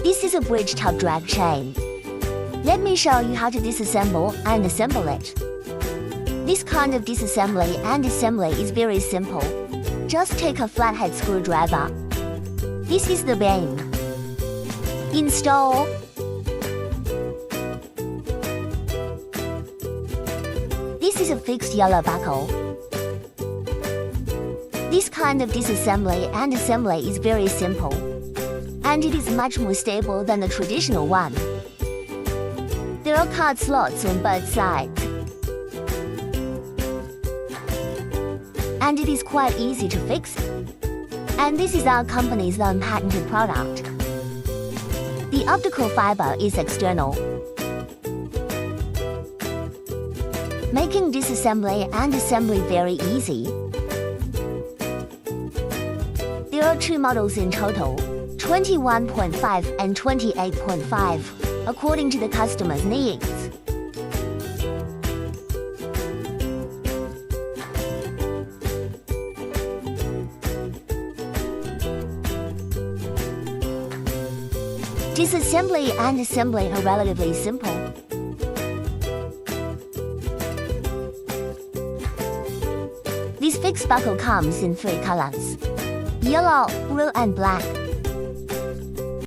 This is a bridge top drag chain. Let me show you how to disassemble and assemble it. This kind of disassembly and assembly is very simple. Just take a flathead screwdriver. This is the beam. Install. This is a fixed yellow buckle. This kind of disassembly and assembly is very simple, and it is much more stable than the traditional one. There are card slots on both sides, and it is quite easy to fix. And this is our company's own patented product. The optical fiber is external, making disassembly and assembly very easy. There are two models in total, 21.5 and 28.5, according to the customer's needs. Disassembly and assembly are relatively simple. This fixed buckle comes in 3 colors: yellow, blue and black.